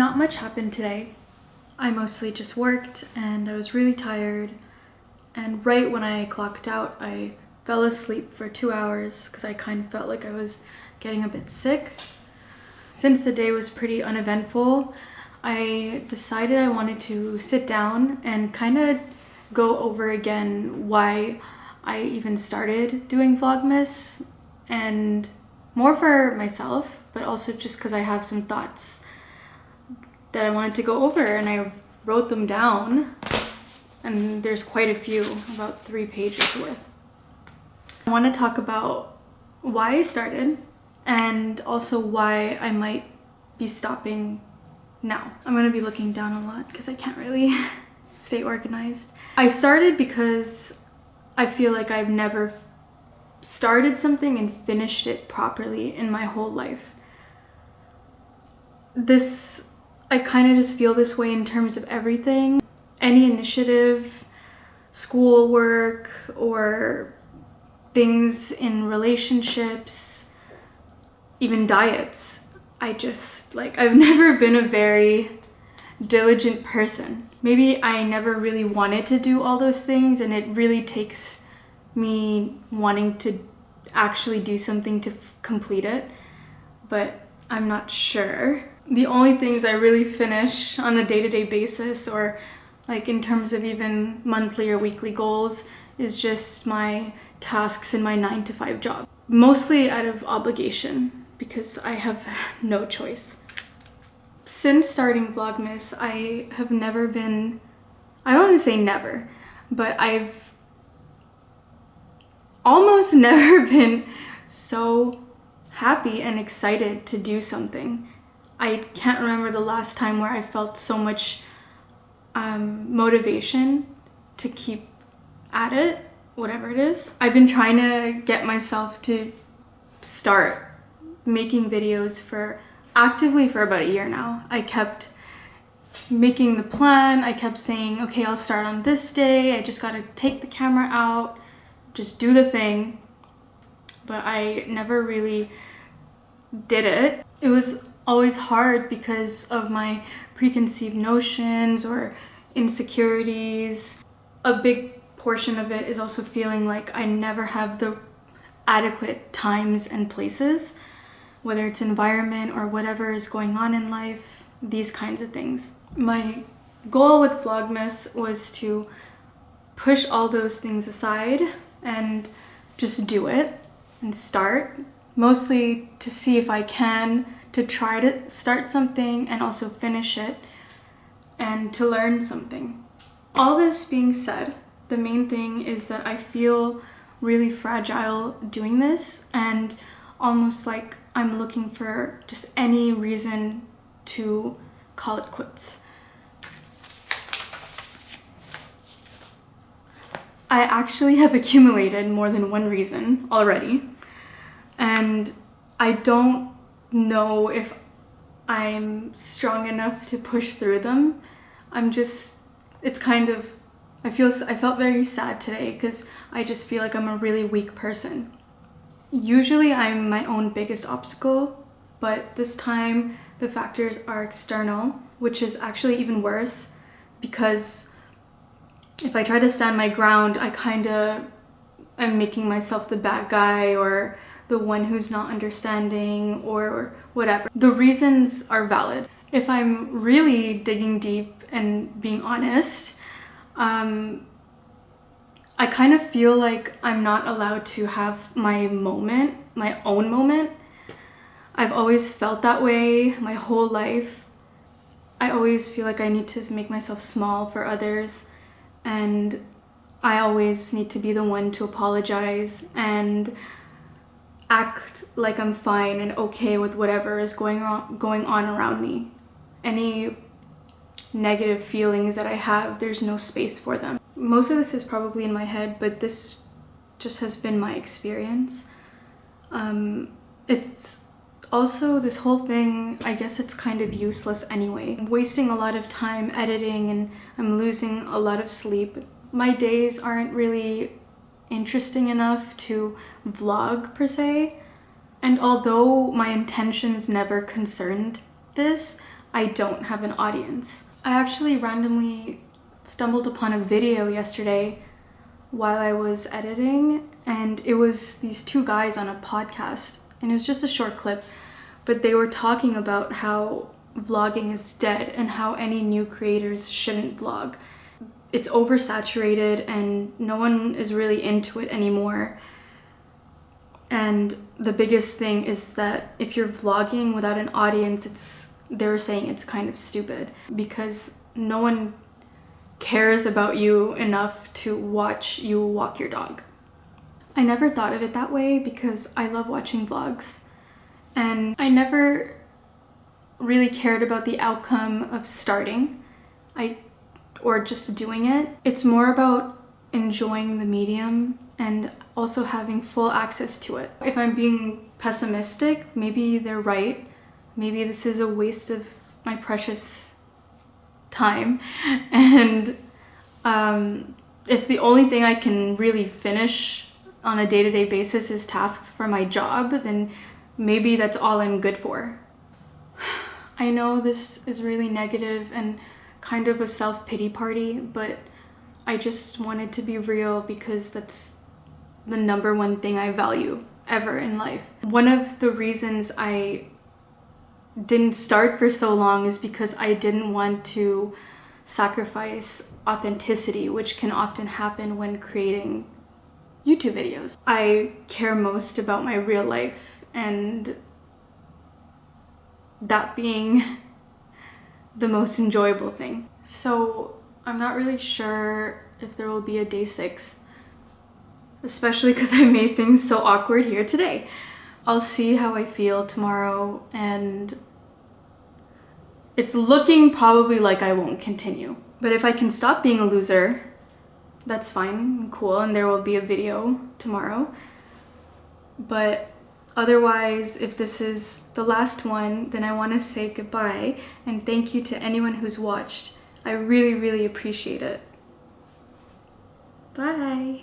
Not much happened today. I mostly just worked and I was really tired, and right when I clocked out I fell asleep for 2 hours because I kind of felt like I was getting a bit sick. Since the day was pretty uneventful, I decided I wanted to sit down and kind of go over again why I even started doing vlogmas, and more for myself, but also just because I have some thoughts that I wanted to go over, and I wrote them down, and there's quite a few, about 3 pages worth. I want to talk about why I started and also why I might be stopping now. I'm going to be looking down a lot because I can't really stay organized. I started because I feel like I've never started something and finished it properly in my whole life. I kind of just feel this way in terms of everything. Any initiative, schoolwork, or things in relationships, even diets. I've never been a very diligent person. Maybe I never really wanted to do all those things, and it really takes me wanting to actually do something to complete it, but I'm not sure. The only things I really finish on a day-to-day basis, or like in terms of even monthly or weekly goals, is just my tasks in my 9-to-5 job. Mostly out of obligation, because I have no choice. Since starting Vlogmas, I have never been, I don't want to say never, but I've almost never been so happy and excited to do something. I can't remember the last time where I felt so much motivation to keep at it, whatever it is. I've been trying to get myself to start making videos actively for about a year now. I kept making the plan. I kept saying, okay, I'll start on this day. I just gotta take the camera out, just do the thing. But I never really did it. It was always hard because of my preconceived notions or insecurities. A big portion of it is also feeling like I never have the adequate times and places, whether it's environment or whatever is going on in life, these kinds of things. My goal with Vlogmas was to push all those things aside and just do it and start, mostly to see if I can, to try to start something and also finish it, and to learn something. All this being said, the main thing is that I feel really fragile doing this, and almost like I'm looking for just any reason to call it quits. I actually have accumulated more than one reason already, and I don't know if I'm strong enough to push through them. I felt very sad today because I just feel like I'm a really weak person. Usually I'm my own biggest obstacle, but this time the factors are external, which is actually even worse, because if I try to stand my ground, I kind of am making myself the bad guy or the one who's not understanding or whatever. The reasons are valid. If I'm really digging deep and being honest, I kind of feel like I'm not allowed to have my moment, my own moment. I've always felt that way my whole life. I always feel like I need to make myself small for others, and I always need to be the one to apologize and act like I'm fine and okay with whatever is going on around me. Any negative feelings that I have, there's no space for them. Most of this is probably in my head, but this just has been my experience. It's also, this whole thing, I guess it's kind of useless anyway. I'm wasting a lot of time editing and I'm losing a lot of sleep. My days aren't really interesting enough to vlog per se, and although my intentions never concerned this, I don't have an audience. I actually randomly stumbled upon a video yesterday while I was editing, and it was these two guys on a podcast, and it was just a short clip, but they were talking about how vlogging is dead and how any new creators shouldn't vlog. It's oversaturated and no one is really into it anymore. And the biggest thing is that if you're vlogging without an audience, they're saying it's kind of stupid because no one cares about you enough to watch you walk your dog. I never thought of it that way because I love watching vlogs, and I never really cared about the outcome of starting or just doing it. It's more about enjoying the medium and also having full access to it. If I'm being pessimistic, maybe they're right. Maybe this is a waste of my precious time. And if the only thing I can really finish on a day-to-day basis is tasks for my job, then maybe that's all I'm good for. I know this is really negative and kind of a self-pity party, but I just wanted to be real because that's the number one thing I value ever in life. One of the reasons I didn't start for so long is because I didn't want to sacrifice authenticity, which can often happen when creating YouTube videos. I care most about my real life, and that being the most enjoyable thing. So I'm not really sure if there will be a day 6, especially because I made things so awkward here today. I'll see how I feel tomorrow, and it's looking probably like I won't continue. But if I can stop being a loser, that's fine and cool, and there will be a video tomorrow. But otherwise, if this is the last one, then I want to say goodbye and thank you to anyone who's watched. I really, really appreciate it. Bye!